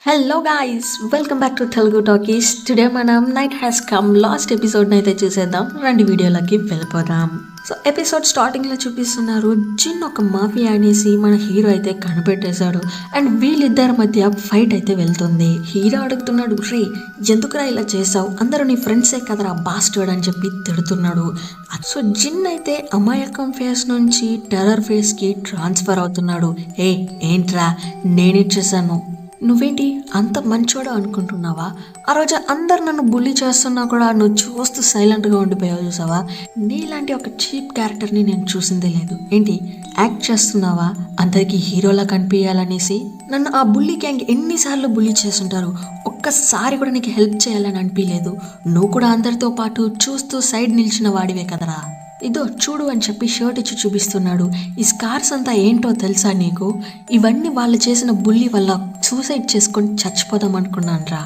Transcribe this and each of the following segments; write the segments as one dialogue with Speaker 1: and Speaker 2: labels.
Speaker 1: Hello guys, welcome back to Telugu talkies. Today మనం night has come last ఎపిసోడ్ని అయితే చూసేద్దాం. రెండు వీడియోలకి వెళ్ళిపోదాం. సో ఎపిసోడ్ స్టార్టింగ్లో చూపిస్తున్నారు, జిన్ ఒక మాఫియా అనేసి మన హీరో అయితే కనిపెట్టేశాడు. అండ్ వీళ్ళిద్దరి మధ్య ఫైట్ అయితే వెళ్తుంది. హీరో అడుగుతున్నాడు, రే ఎందుకురా ఇలా చేసావు, అందరూ నీ ఫ్రెండ్సే కదరా బాస్టర్డ్ అని చెప్పి తిడుతున్నాడు. సో జిన్ అయితే అమాయకం ఫేస్ నుంచి టెర్రర్ ఫేస్కి ట్రాన్స్ఫర్ అవుతున్నాడు. ఏ ఏంట్రా నేనిచ్చేసాను, నువ్వేంటి అంత మంచోడు అనుకుంటున్నావా? ఆ రోజు అందరు నన్ను బుల్లీ చేస్తున్నా కూడా నువ్వు చూస్తూ సైలెంట్గా ఉండిపోయావు చూసావా? నీలాంటి ఒక చీప్ క్యారెక్టర్ని నేను చూసిందే లేదు. ఏంటి యాక్ట్ చేస్తున్నావా అందరికీ హీరోలా కనిపించాలనేసి? నన్ను ఆ బుల్లీ గ్యాంగ్ ఎన్నిసార్లు బుల్లీ చేస్తుంటారు, ఒక్కసారి కూడా నీకు హెల్ప్ చేయాలని అనిపించలేదు. నువ్వు కూడా అందరితో పాటు చూస్తూ సైడ్ నిలిచిన వాడివే కదరా. ఇదో చూడు అని చెప్పి షర్ట్ ఇచ్చి చూపిస్తున్నాడు. ఈ స్కార్స్ అంతా ఏంటో తెలుసా నీకు? ఇవన్నీ వాళ్ళు చేసిన బుల్లి వల్ల సూసైడ్ చేసుకొని చచ్చిపోదాం అనుకున్నాను రా,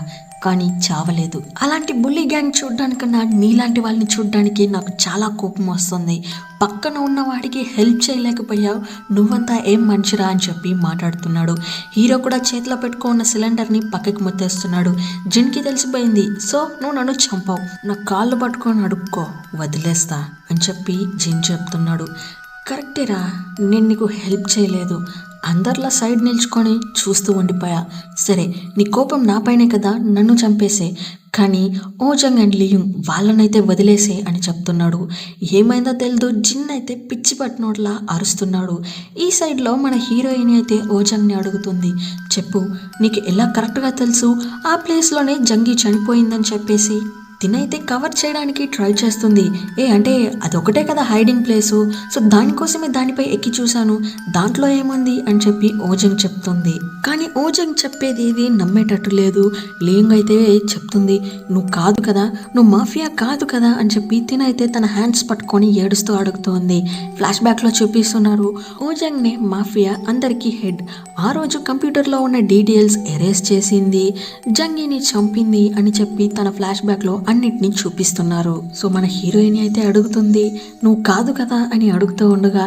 Speaker 1: కానీ చావలేదు. అలాంటి బుల్లి గ్యాంగ్ చూడ్డానికన్నా నీలాంటి వాళ్ళని చూడ్డానికి నాకు చాలా కోపం వస్తుంది. పక్కన ఉన్న వాడికి హెల్ప్ చేయలేకపోయావు, నువ్వంతా ఏం మంచిరా అని చెప్పి మాట్లాడుతున్నాడు. హీరో కూడా చేతిలో పెట్టుకున్న సిలిండర్ని పక్కకి ముత్తేస్తున్నాడు. జిన్కి తెలిసిపోయింది. సో నువ్వు నన్ను చంపావు, నా కాళ్ళు పట్టుకొని అడుక్కో వదిలేస్తా అని చెప్పి జిన్ చెప్తున్నాడు. కరెక్టేరా, నేను నీకు హెల్ప్ చేయలేదు, అందరిలా సైడ్ నిల్చుకొని చూస్తూ ఉండిపోయా. సరే నీ కోపం నాపైనే కదా, నన్ను చంపేసే, కానీ ఓజంగ్ అండ్ లియుంగ్ వాళ్ళనైతే వదిలేసే అని చెప్తున్నాడు. ఏమైందో తెలియదు, జిన్ అయితే పిచ్చి పట్టినోట్లా అరుస్తున్నాడు. ఈ సైడ్లో మన హీరోయిన్ అయితే ఓజంగ్ని అడుగుతుంది, చెప్పు నీకు ఎలా కరెక్ట్గా తెలుసు ఆ ప్లేస్లోనే జంగి చనిపోయిందని చెప్పేసి? తినైతే కవర్ చేయడానికి ట్రై చేస్తుంది. అంటే అదొకటే కదా హైడింగ్ ప్లేసు, సో దానికోసమే దానిపై ఎక్కి చూశాను, దాంట్లో ఏముంది అని చెప్పి ఓజంగ్ చెప్తుంది. కానీ ఓజంగ్ చెప్పేది ఇది నమ్మేటట్టు లేదు. లియుంగ్ అయితే చెప్తుంది, నువ్వు కాదు కదా, నువ్వు మాఫియా కాదు కదా అని చెప్పి తినైతే తన హ్యాండ్స్ పట్టుకొని ఏడుస్తూ అడుగుతోంది. ఫ్లాష్ బ్యాక్లో చూపిస్తున్నారు, ఓజంగ్నే మాఫియా అందరికీ హెడ్. ఆ రోజు కంప్యూటర్లో ఉన్న డీటెయిల్స్ ఎరేస్ చేసింది, జంగిని చంపింది అని చెప్పి తన ఫ్లాష్ బ్యాక్లో అన్నిటినీ చూపిస్తున్నారు. సో మన హీరోయిన్ అయితే అడుగుతుంది, నువ్వు కాదు కదా అని అడుగుతూ ఉండగా,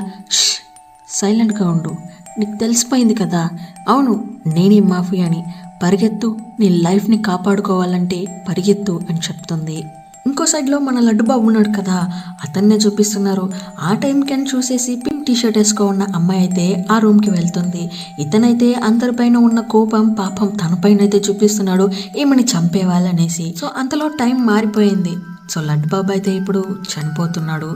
Speaker 1: సైలెంట్గా ఉండు, నీకు తెలిసిపోయింది కదా, అవును నేనే మాఫియాని, పరిగెత్తు, నీ లైఫ్ని కాపాడుకోవాలంటే పరిగెత్తు అని చెప్తుంది. ఇంకో సైడ్లో మన లడ్డుబాబు ఉన్నాడు కదా, అతన్నే చూపిస్తున్నారు. ఆ టైంకి అని చూసేసి పింక్ టీషర్ట్ వేసుకో ఉన్న అమ్మాయి అయితే ఆ రూమ్కి వెళ్తుంది. ఇతనైతే అందరిపైన ఉన్న కోపం పాపం తనపైన అయితే చూపిస్తున్నాడు, ఏమని చంపేవాళ్ళనేసి. సో అంతలో టైం మారిపోయింది. సో లడ్డుబాబు అయితే ఇప్పుడు చనిపోతున్నాడు.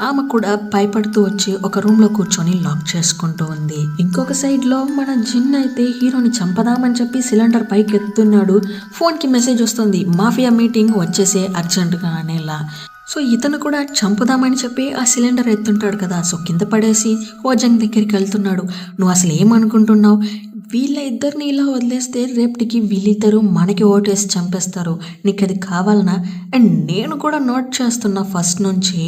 Speaker 1: ఆమె కూడా భయపడుతూ వచ్చి ఒక రూమ్లో కూర్చొని లాక్ చేసుకుంటూ ఉంది. ఇంకొక సైడ్లో మన జిన్ అయితే హీరోని చంపదామని చెప్పి సిలిండర్ పైకి ఎత్తున్నాడు. ఫోన్కి మెసేజ్ వస్తుంది, మాఫియా మీటింగ్ వచ్చేసే అర్జెంటుగా అనేలా. సో ఇతను కూడా చంపుదామని చెప్పి ఆ సిలిండర్ ఎత్తుంటాడు కదా, సో కింద పడేసి ఓజంగ్ దగ్గరికి వెళ్తున్నాడు. నువ్వు అసలు ఏమనుకుంటున్నావు, వీళ్ళ ఇద్దరిని ఇలా వదిలేస్తే రేపటికి వీళ్ళిద్దరూ మనకి ఓటేసి చంపేస్తారు, నీకు అది కావాలనా? అండ్ నేను కూడా నోట్ చేస్తున్నా ఫస్ట్ నుంచి,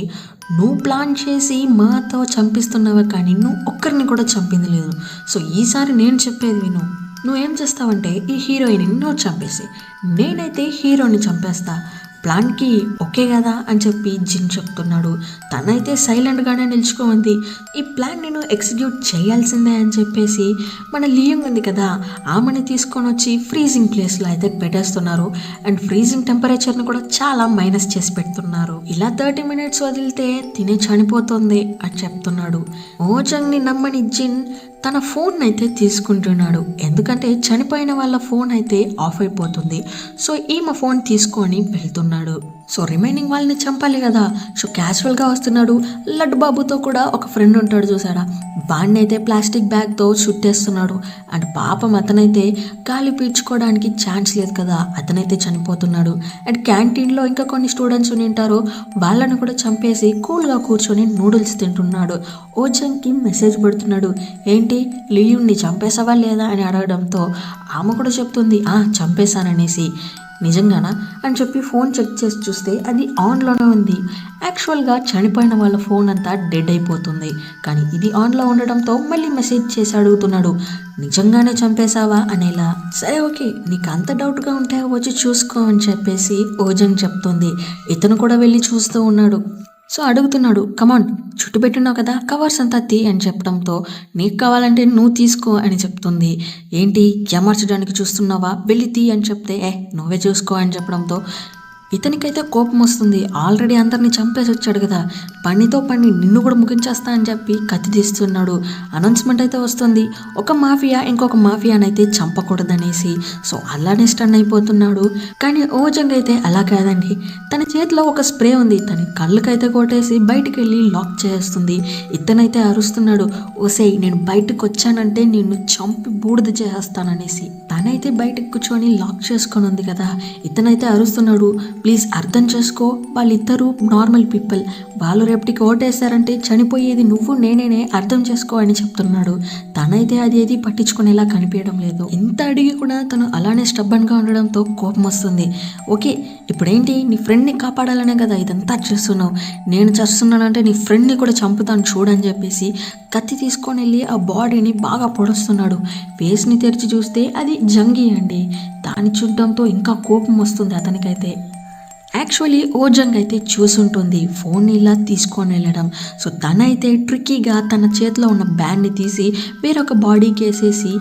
Speaker 1: నువ్వు ప్లాన్ చేసి మాతో చంపిస్తున్నావే కానీ నువ్వు ఒక్కరిని కూడా చంపింది లేదు. సో ఈసారి నేను చెప్పేది విను, నువ్వేం చేస్తావంటే ఈ హీరోయిన్ని నువ్వు చంపేసి, నేనైతే హీరోని చంపేస్తా, ప్లాన్కి ఓకే కదా అని చెప్పి జిన్ చెప్తున్నాడు. తనైతే సైలెంట్గానే నిల్చుకోంది. ఈ ప్లాన్ నేను ఎగ్జిక్యూట్ చేయాల్సిందే అని చెప్పేసి మన లియుంగ్ ఉంది కదా, ఆమెని తీసుకొని వచ్చి ఫ్రీజింగ్ ప్లేస్లో అయితే పెట్టేస్తున్నారు. అండ్ ఫ్రీజింగ్ టెంపరేచర్ని కూడా చాలా మైనస్ చేసి పెడుతున్నారు. ఇలా 30 minutes వదిలితే తినే చనిపోతుంది అని చెప్తున్నాడు. ఓజంగ్ని నమ్మని జిన్ తన ఫోన్ అయితే తీసుకుంటున్నాడు, ఎందుకంటే చనిపోయిన వాళ్ళ ఫోన్ అయితే ఆఫ్ అయిపోతుంది. సో ఈమె ఫోన్ తీసుకొని వెళ్తున్నాడు. సో రిమైనింగ్ వాళ్ళని చంపాలి కదా, సో క్యాజువల్గా వస్తున్నాడు. లడ్డు బాబుతో కూడా ఒక ఫ్రెండ్ ఉంటాడు చూసారా, వాడిని అయితే ప్లాస్టిక్ బ్యాగ్తో చుట్టేస్తున్నాడు. అండ్ పాపం అతనైతే గాలి పీల్చుకోవడానికి ఛాన్స్ లేదు కదా, అతనైతే చనిపోతున్నాడు. అండ్ క్యాంటీన్లో ఇంకా కొన్ని స్టూడెంట్స్ ఉంటారు, వాళ్ళని కూడా చంపేసి కూల్గా కూర్చొని నూడిల్స్ తింటున్నాడు. ఓజంగ్కి మెసేజ్ పెడుతున్నాడు, ఏంటి లియున్ని చంపేసావా లేదా అని అడగడంతో ఆమె కూడా చెప్తుంది, చంపేశాననేసి. నిజంగానా అని చెప్పి ఫోన్ చెక్ చేసి చూస్తే అది ఆన్లోనే ఉంది. యాక్చువల్గా చనిపోయిన వాళ్ళ ఫోన్ అంతా డెడ్ అయిపోతుంది, కానీ ఇది ఆన్లో ఉండడంతో మళ్ళీ మెసేజ్ చేసి అడుగుతున్నాడు, నిజంగానే చంపేశావా అనేలా. సరే ఓకే, నీకు అంత డౌట్గా ఉంటే వచ్చి చూసుకో అని చెప్పేసి ఓజంగ్ చెప్తుంది. ఇతను కూడా వెళ్ళి చూస్తూ ఉన్నాడు. సో అడుగుతున్నాడు, కమాన్ చుట్టు పెట్టున్నావు కదా కవర్స్ అంతా తీ అని చెప్పడంతో, నీకు కావాలంటే నువ్వు తీసుకో అని చెప్తుంది. ఏంటి ఏమార్చడానికి చూస్తున్నావా, వెళ్ళి తీ అని చెప్తే నువ్వే చూసుకో అని చెప్పడంతో ఇతనికైతే కోపం వస్తుంది. ఆల్రెడీ అందరినీ చంపేసి వచ్చాడు కదా, పనితో పని నిన్ను కూడా ముగించేస్తా అని చెప్పి కత్తి తీస్తున్నాడు. అనౌన్స్మెంట్ అయితే వస్తుంది, ఒక మాఫియా ఇంకొక మాఫియానైతే చంపకూడదనేసి. సో అలానే స్టన్ అయిపోతున్నాడు. కానీ ఓజంగ్ అయితే అలా కాదండి, తన చేతిలో ఒక స్ప్రే ఉంది, తన కళ్ళకైతే కొట్టేసి బయటికి వెళ్ళి లాక్ చేస్తుంది. ఇతనైతే అరుస్తున్నాడు, ఓసేయ్ నేను బయటకు వచ్చానంటే నిన్ను చంపి బూడిద చేస్తాననేసి. తనైతే బయటకు కూర్చొని లాక్ చేసుకొని ఉంది కదా, ఇతనైతే అరుస్తున్నాడు, ప్లీజ్ అర్థం చేసుకో, వాళ్ళిద్దరూ నార్మల్ పీపుల్, వాళ్ళు రేపటికి ఓటేశారంటే చనిపోయేది నువ్వు నేనే, అర్థం చేసుకో అని చెప్తున్నాడు. తనైతే అది ఏది పట్టించుకునేలా కనిపించడం లేదు. ఇంత అడిగి కూడా తను అలానే స్టబ్బన్గా ఉండడంతో కోపం వస్తుంది. ఓకే ఇప్పుడేంటి, నీ ఫ్రెండ్ని కాపాడాలనే కదా ఇదంతా చేస్తున్నావు, నేను చేస్తున్నానంటే నీ ఫ్రెండ్ని కూడా చంపుతాను చూడని చెప్పేసి కత్తి తీసుకొని వెళ్ళి ఆ బాడీని బాగా పొడుస్తున్నాడు. ఫేస్ని తెరిచి చూస్తే అది జంగి అండి. దాన్ని చూడడంతో ఇంకా కోపం వస్తుంది అతనికైతే. యాక్చువల్లీ ఓజంగ్ అయితే చూసుంటుంది ఫోన్ ఇలా తీసుకొని వెళ్ళడం. సో తనైతే ట్రిక్కీగా తన చేతిలో ఉన్న బ్యాండ్ని తీసి వేరొక బాడీకి వేసేసి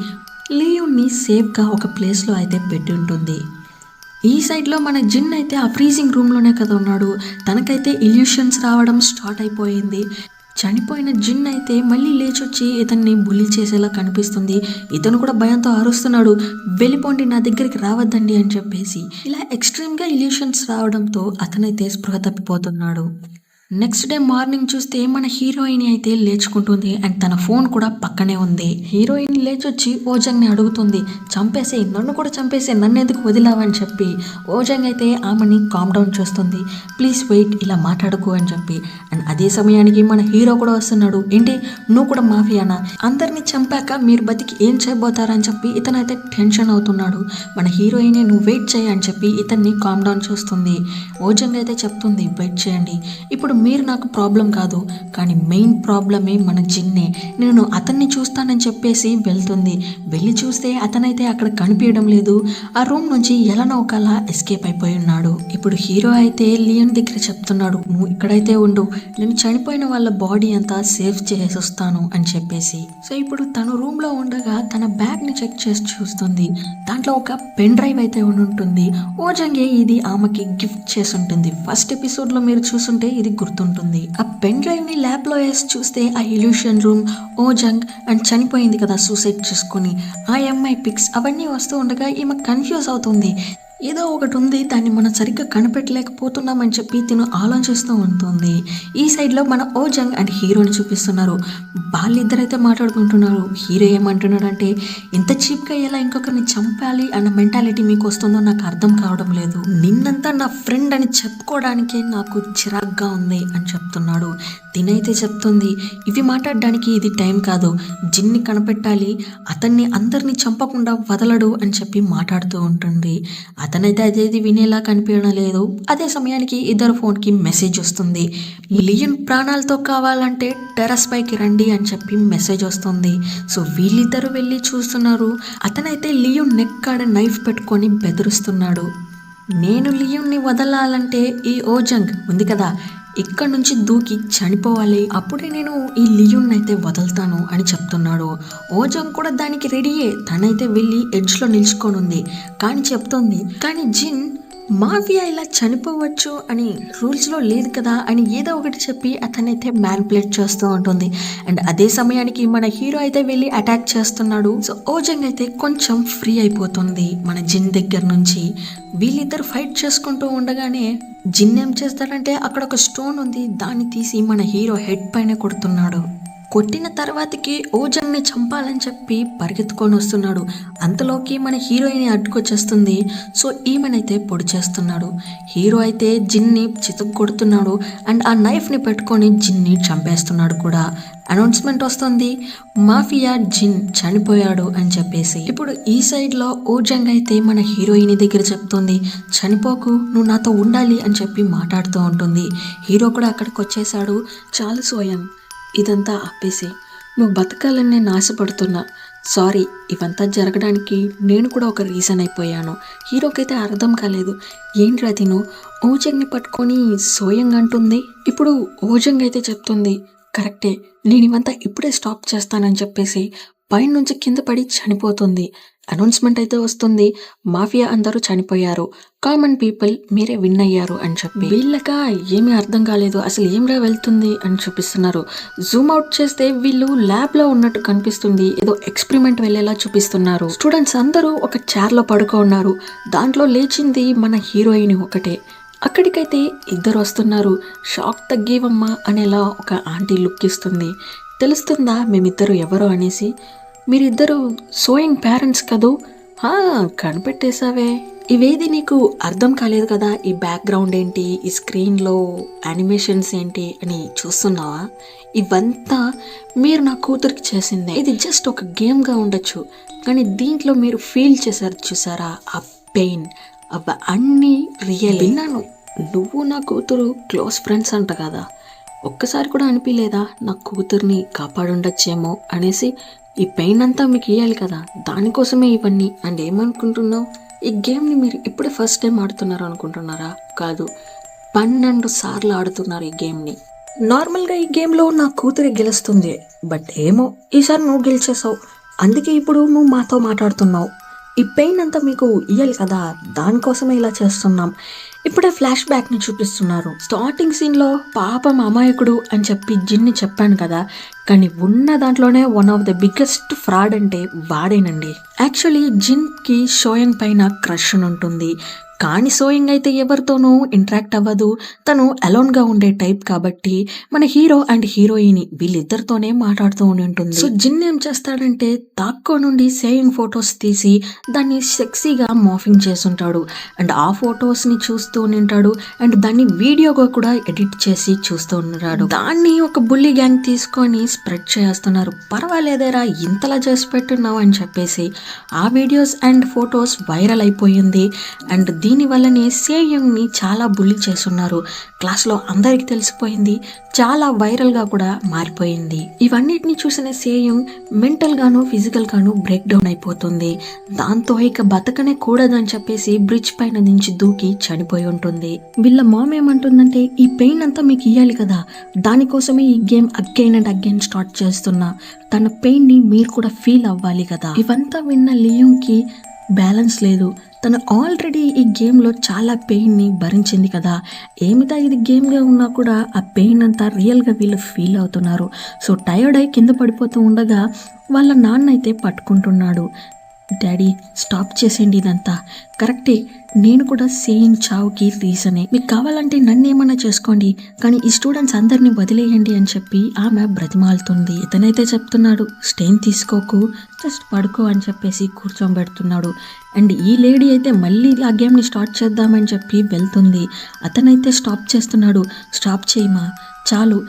Speaker 1: లియోన్ని సేఫ్గా ఒక ప్లేస్లో అయితే పెట్టి ఉంటుంది. ఈ సైడ్లో మన జిన్ అయితే ఆ ఫ్రీజింగ్ రూమ్లోనే కదా ఉన్నాడు. తనకైతే ఇల్యూషన్స్ రావడం స్టార్ట్ అయిపోయింది. చనిపోయిన జిన్ అయితే మళ్ళీ లేచొచ్చి ఇతన్ని బుల్లి చేసేలా కనిపిస్తుంది. ఇతను కూడా భయంతో అరుస్తున్నాడు, వెళ్ళిపోండి నా దగ్గరికి రావద్దండి అని చెప్పేసి. ఇలా ఎక్స్ట్రీమ్గా ఇల్యూషన్స్ రావడంతో అతనైతే స్పృహ తప్పిపోతున్నాడు. నెక్స్ట్ డే మార్నింగ్ చూస్తే మన హీరోయిన్ అయితే లేచుకుంటుంది అండ్ తన ఫోన్ కూడా పక్కనే ఉంది. హీరోయిన్ లేచొచ్చి ఓజంగ్ని అడుగుతుంది, చంపేసే నన్ను కూడా చంపేసే, నన్ను ఎందుకు వదిలావని చెప్పి. ఓజంగ్ అయితే ఆమెని కామ్ డౌన్ చేస్తుంది, ప్లీజ్ వెయిట్ ఇలా మాట్లాడుకో అని చెప్పి. అండ్ అదే సమయానికి మన హీరో కూడా వస్తున్నాడు. ఏంటి నువ్వు కూడా మాఫియానా, అందరినీ చంపాక మీరు బతికి ఏం చేయబోతారని చెప్పి ఇతనైతే టెన్షన్ అవుతున్నాడు. మన హీరోయినే నువ్వు వెయిట్ చేయి అని చెప్పి ఇతన్ని కామ్ డౌన్ చేస్తుంది. ఓజంగ్ అయితే చెప్తుంది, వెయిట్ చేయండి, ఇప్పుడు మీరు నాకు ప్రాబ్లం కాదు, కానీ మెయిన్ ప్రాబ్లమే మన జిన్నే, నేను అతన్ని చూస్తానని చెప్పేసి వెళ్తుంది. వెళ్ళి చూస్తే అతనైతే అక్కడ కనిపించడం లేదు. ఆ రూమ్ నుంచి ఎలానో ఒకలా ఎస్కేప్ అయిపోయి ఉన్నాడు. ఇప్పుడు హీరో అయితే లియోన్ దగ్గర చెప్తున్నాడు, నువ్వు ఇక్కడైతే ఉండు, నేను చనిపోయిన వాళ్ళ బాడీ అంతా సేఫ్ చేసి వస్తాను అని చెప్పేసి. సో ఇప్పుడు తను రూమ్లో ఉండగా తన బ్యాగ్ని చెక్ చేసి చూస్తుంది. దాంట్లో ఒక పెన్ డ్రైవ్ అయితే ఉంటుంది. ఓజంగే ఇది ఆమెకి గిఫ్ట్ చేసి ఉంటుంది. ఫస్ట్ ఎపిసోడ్లో మీరు చూసుంటే ఇది గుర్తుంటుంది. ఆ పెన్ డ్రైవ్ ని ల్యాబ్ లో వేసి చూస్తే ఆ ఇల్యూషన్ రూమ్, ఓజంగ్ అండ్ చనిపోయింది కదా సూసైడ్ చేసుకుని ఆ ఎంఐ పిక్స్ అవన్నీ వస్తూ ఉండగా ఈమె కన్ఫ్యూజ్ అవుతుంది. ఏదో ఒకటి ఉంది, దాన్ని మనం సరిగ్గా కనిపెట్టలేకపోతున్నామని చెప్పి తిను ఆలోచిస్తూ ఉంటుంది. ఈ సైడ్లో మన ఓజంగ్ అండ్ హీరోని చూపిస్తున్నారు. వాళ్ళిద్దరైతే మాట్లాడుకుంటున్నారు. హీరో ఏమంటున్నాడంటే, ఇంత చీప్గా ఎలా ఇంకొకరిని చంపాలి అన్న మెంటాలిటీ మీకు వస్తుందో నాకు అర్థం కావడం లేదు, నిన్నంతా నా ఫ్రెండ్ అని చెప్పుకోవడానికే నాకు చిరాగ్గా ఉంది అని చెప్తున్నాడు. తినైతే చెప్తుంది, ఇవి మాట్లాడడానికి ఇది టైం కాదు, జిన్ని కనిపెట్టాలి, అతన్ని అందరినీ చంపకుండా వదలడు అని చెప్పి మాట్లాడుతూ ఉంటుంది. అతనైతే అదేది వినేలా కనిపించడం లేదు. అదే సమయానికి ఇద్దరు ఫోన్కి మెసేజ్ వస్తుంది. లియోన్ ప్రాణాలతో కావాలంటే టెర్రస్ పైకి రండి అని చెప్పి మెసేజ్ వస్తుంది. సో వీళ్ళిద్దరూ వెళ్ళి చూస్తున్నారు. అతనైతే లియోన్ నెక్ కాడ నైఫ్ పెట్టుకొని బెదిరిస్తున్నాడు. నేను లియోన్ని వదలాలంటే ఈ ఓజంగ్ ఉంది కదా, ఇక్కడ నుంచి దూకి చనిపోవాలి, అప్పుడే నేను ఈ లియోన్ అయితే వదులుతాను అని చెప్తున్నాడు. ఓజంగ్ కూడా దానికి రెడీయే. తనైతే వెళ్ళి ఎడ్జ్లో నిల్చుకొని ఉంది. కానీ చెప్తుంది, కానీ జిన్ మాఫియా ఇలా చనిపోవచ్చు అని రూల్స్లో లేదు కదా అని ఏదో ఒకటి చెప్పి అతనైతే మ్యానిపులేట్ చేస్తూ ఉంటుంది. అండ్ అదే సమయానికి మన హీరో అయితే వెళ్ళి అటాక్ చేస్తున్నాడు. సో ఓజంగ్ అయితే కొంచెం ఫ్రీ అయిపోతుంది మన జిన్ దగ్గర నుంచి. వీళ్ళిద్దరు ఫైట్ చేసుకుంటూ ఉండగానే జిన్ ఏం చేస్తాడంటే అక్కడ ఒక స్టోన్ ఉంది, దాన్ని తీసి మన హీరో హెడ్ పైన కొడుతున్నాడు. కొట్టిన తర్వాతకి ఓజంగ్ని చంపాలని చెప్పి పరిగెత్తుకొని వస్తున్నాడు. అంతలోకి మన హీరోయిన్ అడ్డుకొచ్చేస్తుంది. సో ఈమెనైతే పొడి చేస్తున్నాడు. హీరో అయితే జిన్ని చితక్ కొడుతున్నాడు అండ్ ఆ నైఫ్ని పెట్టుకొని జిన్ని చంపేస్తున్నాడు కూడా. అనౌన్స్మెంట్ వస్తుంది, మాఫియా జిన్ చనిపోయాడు అని చెప్పేసి. ఇప్పుడు ఈ సైడ్లో ఓజంగ్ అయితే మన హీరోయిన్ దగ్గర చెప్తుంది, చనిపోకు, నువ్వు నాతో ఉండాలి అని చెప్పి మాట్లాడుతూ ఉంటుంది. హీరో కూడా అక్కడికి వచ్చేసాడు. చాలు సోయం, ఇదంతా ఆపేసి, నువ్వు బతకాలని నేను ఆశపడుతున్నా, సారీ, ఇవంతా జరగడానికి నేను కూడా ఒక రీజన్ అయిపోయాను. హీరోకైతే అర్థం కాలేదు. ఏంట్రా తిను ఓజంగ్ని పట్టుకొని సోయంగ్ అంటుంది. ఇప్పుడు ఓజంగ్ అయితే చెప్తుంది, కరెక్టే, నేను ఇవంతా ఇప్పుడే స్టాప్ చేస్తానని చెప్పేసి పైన నుంచి కింద పడి చనిపోతుంది. అనౌన్స్మెంట్ అయితే వస్తుంది, మాఫియా అందరూ చనిపోయారు, కామన్ పీపుల్ మీరే విన్ అయ్యారు అని చెప్పి. వీళ్ళక ఏమీ అర్థం కాలేదు, అసలు ఏమిరా వెళ్తుంది అని చూపిస్తున్నారు. జూమ్ అవుట్ చేస్తే వీళ్ళు ల్యాబ్ లో ఉన్నట్టు కనిపిస్తుంది, ఏదో ఎక్స్పెరిమెంట్ వెళ్ళేలా చూపిస్తున్నారు. స్టూడెంట్స్ అందరూ ఒక చైర్ లో పడుకో ఉన్నారు, దాంట్లో లేచింది మన హీరోయిన్ ఒకటే. అక్కడికైతే ఇద్దరు వస్తున్నారు. షాక్ తగ్గేవమ్మా అనేలా ఒక ఆంటీ లుక్ ఇస్తుంది. తెలుస్తుందా మేమిద్దరు ఎవరో అనేసి. మీరిద్దరు సోయింగ్ పేరెంట్స్ కదూ? కనిపెట్టేశావే. ఇవేది నీకు అర్థం కాలేదు కదా, ఈ బ్యాక్గ్రౌండ్ ఏంటి, ఈ స్క్రీన్లో యానిమేషన్స్ ఏంటి అని చూస్తున్నావా? ఇవంతా మీరు నా కూతురికి చేసిందే. ఇది జస్ట్ ఒక గేమ్గా ఉండొచ్చు, కానీ దీంట్లో మీరు ఫీల్ చేశారు చూసారా ఆ పెయిన్, అబ్బా అన్నీ రియల్. విన్నాను నువ్వు నా కూతురు క్లోజ్ ఫ్రెండ్స్ అంట కదా, ఒక్కసారి కూడా అనిపించలేదా నా కూతుర్ని కాపాడుండొచ్చేమో అనేసి? ఈ పెయిన్ అంతా మీకు ఇవ్వాలి కదా, దానికోసమే ఇవన్నీ. అండ్ ఏమనుకుంటున్నావు, ఈ గేమ్ని మీరు ఇప్పుడే ఫస్ట్ టైం ఆడుతున్నారు అనుకుంటున్నారా? కాదు, 12 సార్లు ఆడుతున్నారు ఈ గేమ్ని. నార్మల్గా ఈ గేమ్లో నా కూతురి గెలుస్తుంది, బట్ ఏమో ఈసారి నువ్వు గెలిచేసావు, అందుకే ఇప్పుడు నువ్వు మాతో మాట్లాడుతున్నావు. ఈ పెయిన్ అంతా మీకు ఇవ్వాలి కదా, దానికోసమే ఇలా చేస్తున్నాం. ఇప్పుడే ఫ్లాష్ బ్యాక్ని చూపిస్తున్నారు. స్టార్టింగ్ సీన్లో పాపం అమాయకుడు అని చెప్పి జిన్ని చెప్పాను కదా, కానీ ఉన్న దాంట్లోనే one of the biggest fraud అంటే వాడేనండి. యాక్చువల్లీ జిన్కి షోయింగ్ పైన క్రష్ ఉంటుంది, కానీ సోయింగ్ అయితే ఎవరితోనూ ఇంటరాక్ట్ అవ్వదు, తను అలోన్గా ఉండే టైప్ కాబట్టి మన హీరో అండ్ హీరోయిన్ వీళ్ళిద్దరితోనే మాట్లాడుతూ ఉంటుంది. సో జిన్ ఏం చేస్తాడంటే తాక్కో నుండి సేయింగ్ ఫొటోస్ తీసి దాన్ని సెక్సీగా మార్ఫింగ్ చేస్తుంటాడు, అండ్ ఆ ఫొటోస్ని చూస్తూ ఉంటాడు, అండ్ దాన్ని వీడియోగా కూడా ఎడిట్ చేసి చూస్తూ ఉన్నాడు. దాన్ని ఒక బుల్లి గ్యాంగ్ తీసుకొని స్ప్రెడ్ చేస్తున్నారు. పర్వాలేదేరా ఇంతలా చేసి పెట్టున్నావు అని చెప్పేసి ఆ వీడియోస్ అండ్ ఫొటోస్ వైరల్ అయిపోయింది. అండ్ దీని వల్లనే సేయంగ్ని చాలా బుల్లి చేస్తున్నారు. క్లాస్లో అందరికి తెలిసిపోయింది, చాలా వైరల్గా కూడా మారిపోయింది. ఇవన్నిటిని చూసిన సేయంగ్ మెంటల్ గాను ఫిజికల్ గాను బ్రేక్ డౌన్ అయిపోతుంది. దాంతో ఇక బతకనే కూడదని చెప్పేసి బ్రిడ్జ్ పైన నుంచి దూకి చనిపోయి ఉంటుంది. వీళ్ళ మామ్ ఏమంటుందంటే, ఈ పెయిన్ అంతా మీకు ఇవ్వాలి కదా, దానికోసమే ఈ game again and again start చేస్తున్నా, తన పెయిన్ ని మీరు కూడా ఫీల్ అవ్వాలి కదా. ఇవంతా విన్న లియోంగ్ కి బ్యాలెన్స్ లేదు, తను ఆల్రెడీ ఈ గేమ్లో చాలా పెయిన్ని భరించింది కదా, ఏమిటా ఇది గేమ్గా ఉన్నా కూడా ఆ పెయిన్ అంతా రియల్గా వీళ్ళు ఫీల్ అవుతున్నారు. సో టైర్డ్ అయి కింద పడిపోతూ ఉండగా వాళ్ళ నాన్న అయితే పట్టుకుంటున్నాడు. డాడీ స్టాప్ చేసేయండి ఇదంతా, కరెక్టే, నేను కూడా సేయింగ్ చావుకి రీజనే, మీకు కావాలంటే నన్ను ఏమన్నా చేసుకోండి, కానీ ఈ స్టూడెంట్స్ అందరినీ వదిలేయండి అని చెప్పి ఆమె బ్రతిమాలుతుంది. ఇతనైతే చెప్తున్నాడు, స్టెయిన్ తీసుకోకు, జస్ట్ పడుకో అని చెప్పేసి కూర్చోబెడుతున్నాడు. అండ్ ఈ లేడీ అయితే మళ్ళీ ఆ గేమ్ని స్టార్ట్ చేద్దామని చెప్పి వెళ్తుంది. అతనైతే స్టాప్ చేస్తున్నాడు. స్టాప్ చేయమా, చాలు,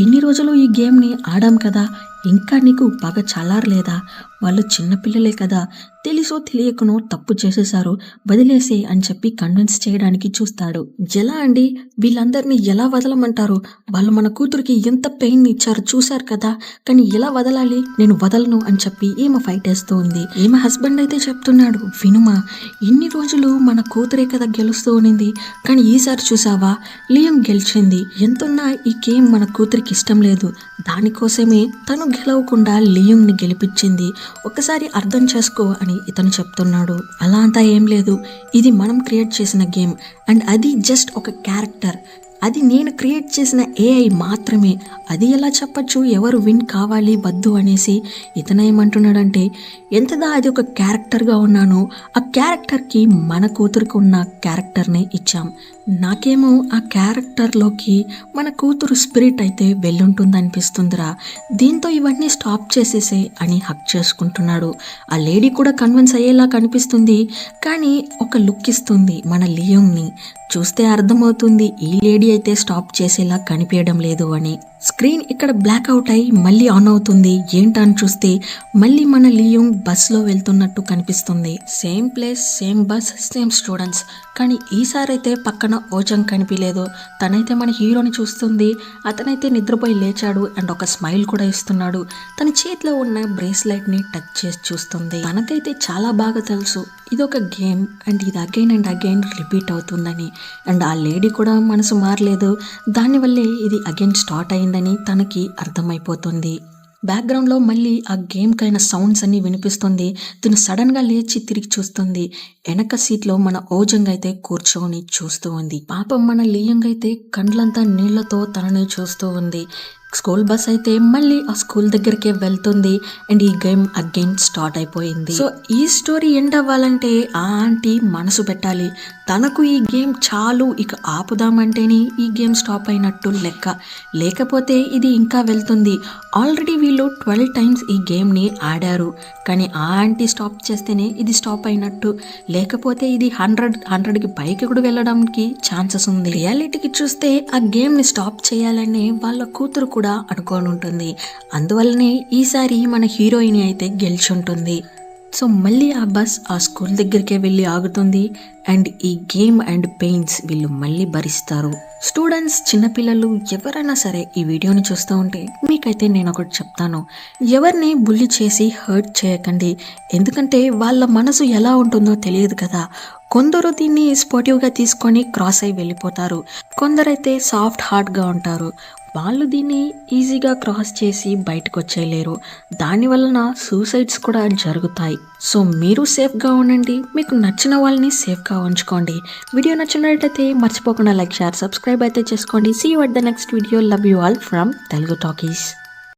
Speaker 1: ఇన్ని రోజులు ఈ గేమ్ని ఆడాం కదా, ఇంకా నీకు పగ చల్లారలేదా? వాళ్ళు చిన్నపిల్లలే కదా, తెలుసో తెలియకనో తప్పు చేసేశారు, వదిలేసే అని చెప్పి కన్విన్స్ చేయడానికి చూస్తాడు. ఎలా అండి, వీళ్ళందరినీ ఎలా వదలమంటారు? వాళ్ళు మన కూతురికి ఎంత పెయిన్ ఇచ్చారు చూశారు కదా, కానీ ఎలా వదలాలి, నేను వదలను అని చెప్పి ఈమె ఫైట్ వేస్తూ ఉంది. ఈమె హస్బెండ్ అయితే చెప్తున్నాడు, వినుమా, ఇన్ని రోజులు మన కూతురే కదా గెలుస్తూ ఉన్నింది, కానీ ఈసారి చూసావా లియోంగ్ గెలిచింది. ఎంతున్నా ఈ గేమ్ మన కూతురికి ఇష్టం లేదు, దానికోసమే తను గెలవకుండా లియోంగ్ని గెలిపించింది, ఒక్కసారి అర్థం చేసుకో అని ఇతను చెప్తున్నాడు. అలా అంతా ఏం లేదు, ఇది మనం క్రియేట్ చేసిన గేమ్, అండ్ అది జస్ట్ ఒక క్యారెక్టర్, అది నేను క్రియేట్ చేసిన ఏఐ మాత్రమే, అది ఎలా చెప్పచ్చు ఎవరు విన్ కావాలి వద్దు అనేసి. ఇతను ఏమంటున్నాడంటే, ఎంతదా అది ఒక క్యారెక్టర్గా ఉన్నానో ఆ క్యారెక్టర్కి మన కూతురికి ఉన్న క్యారెక్టర్నే ఇచ్చాం, నాకేమో ఆ క్యారెక్టర్లోకి మన కూతురు స్పిరిట్ అయితే వెళ్ళుంటుంది అనిపిస్తుందిరా, దీంతో ఇవన్నీ స్టాప్ చేసేసే అని హక్ చేసుకుంటున్నాడు. ఆ లేడీ కూడా కన్విన్స్ అయ్యేలా కనిపిస్తుంది, కానీ ఒక లుక్ ఇస్తుంది మన లియోంగ్ని చూస్తే అర్థమవుతుంది ఈ లేడీ అయితే స్టాప్ చేసేలా కనిపించడం లేదు అని. స్క్రీన్ ఇక్కడ బ్లాక్ అవుట్ అయి మళ్ళీ ఆన్ అవుతుంది. ఏంటని చూస్తే మళ్ళీ మన లియోంగ్ బస్లో వెళ్తున్నట్టు కనిపిస్తుంది. Same place, same bus, same students. కానీ ఈసారి అయితే పక్కన ఓజంగ్ కనిపించలేదు. తనైతే మన హీరోని చూస్తుంది. అతనైతే నిద్రపోయి లేచాడు అండ్ ఒక స్మైల్ కూడా ఇస్తున్నాడు. తన చేతిలో ఉన్న బ్రేస్లెట్ని టచ్ చేసి చూస్తుంది. తనకైతే చాలా బాగా తెలుసు ఇది ఒక గేమ్ అండ్ ఇది అగైన్ అండ్ అగైన్ రిపీట్ అవుతుందని. అండ్ ఆ లేడీ కూడా మనసు మారలేదు. దానివల్లే ఇది అగైన్ స్టార్ట్ అయిందని తనకి అర్థమైపోతుంది. బ్యాక్గ్రౌండ్లో మళ్ళీ ఆ గేమ్కైన సౌండ్స్ అన్నీ వినిపిస్తుంది. తను సడన్గా లేచి తిరిగి చూస్తుంది. వెనక సీట్లో మన ఓజంగ్ అయితే కూర్చొని చూస్తూ ఉంది. పాపం మన లియోంగ్ అయితే కండ్లంతా నీళ్లతో తనని చూస్తూ ఉంది. స్కూల్ బస్ అయితే మళ్ళీ ఆ స్కూల్ దగ్గరికే వెళ్తుంది అండ్ ఈ గేమ్ అగైన్ స్టార్ట్ అయిపోయింది. సో ఈ స్టోరీ ఎండ్ అవ్వాలంటే ఆ ఆంటీ మనసు పెట్టాలి. తనకు ఈ గేమ్ చాలు, ఇక ఆపుదామంటేనే ఈ గేమ్ స్టాప్ అయినట్టు లెక్క. లేకపోతే ఇది ఇంకా వెళ్తుంది. ఆల్రెడీ వీళ్ళు 12 టైమ్స్ ఈ గేమ్ని ఆడారు. కానీ ఆ ఆంటీ స్టాప్ చేస్తేనే ఇది స్టాప్ అయినట్టు. లేకపోతే ఇది 100కి పైకి కూడా వెళ్ళడానికి ఛాన్సెస్ ఉంది. రియాలిటీకి చూస్తే ఆ గేమ్ని స్టాప్ చేయాలనే వాళ్ళ కూతురు కూడా అనుకోని ఉంటుంది. అందువల్లనే ఈసారి మన హీరోయిన్ అయితే గెలిచుంటుంది. సో మళ్ళీ ఆ బస్ ఆ స్కూల్ దగ్గరికే వెళ్ళి ఆగుతుంది అండ్ ఈ గేమ్ అండ్ పెయిన్స్ వీళ్ళు మళ్ళీ భరిస్తారు. స్టూడెంట్స్, చిన్నపిల్లలు ఎవరైనా సరే ఈ వీడియోని చూస్తూ ఉంటే మీకైతే నేను ఒకటి చెప్తాను. ఎవరిని బుల్లి చేసి హర్ట్ చేయకండి. ఎందుకంటే వాళ్ళ మనసు ఎలా ఉంటుందో తెలియదు కదా. కొందరు దీన్ని స్పోర్టివ్గా తీసుకొని క్రాస్ అయి వెళ్ళిపోతారు. కొందరైతే సాఫ్ట్ హార్ట్గా ఉంటారు. వాళ్ళు దీన్ని ఈజీగా క్రాస్ చేసి బయటకు వచ్చేయలేరు. దానివలన సూసైడ్స్ కూడా జరుగుతాయి. సో మీరు సేఫ్గా ఉండండి. మీకు నచ్చిన వాళ్ళని సేఫ్గా ఉంచుకోండి. వీడియో నచ్చినట్లయితే మర్చిపోకుండా లైక్, షేర్, సబ్స్క్రైబ్ అయితే చేసుకోండి. See you at the next video. Love you all from Telugu talkies.